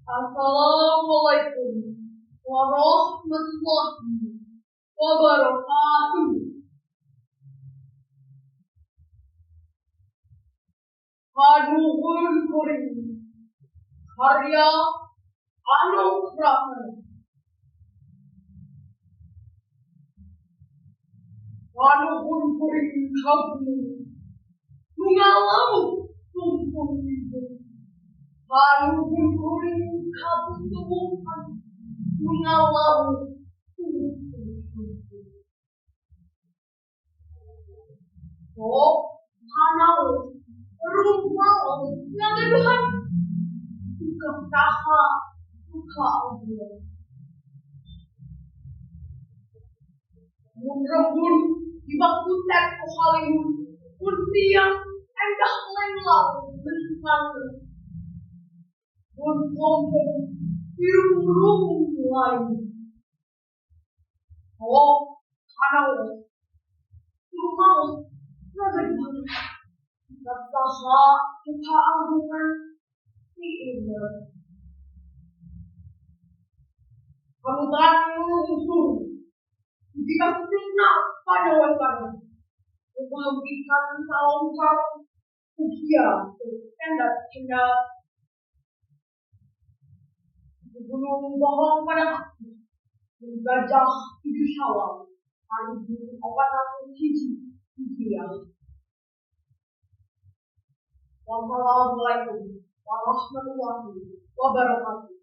Assalamualaikum warahmatullahi wabarakatuh. Hanuhun kuring karya Anugrah. Hanuhun kuring kamu tungalamu tumpung hidup. Hanuhun kuring kamu tumpukan tungalamu tumpung hidup. Oh, hanau rumah yang Tuhan bukan taha buka Allah. Mun di waktu tek Hollywood pun tiang endah lenglang menang. Mun sombong irung lain. Oh, hanau rumah yang taha buka Allah ini. Kemudian musuh jika fitnah pada wajahnya, memberikan calon-calon usia standar hingga gunung bohong pada hati, menggajah 7 Syawal, hari 400 Hijriah. Wassalamualaikum warahmatullahi wabarakatuh.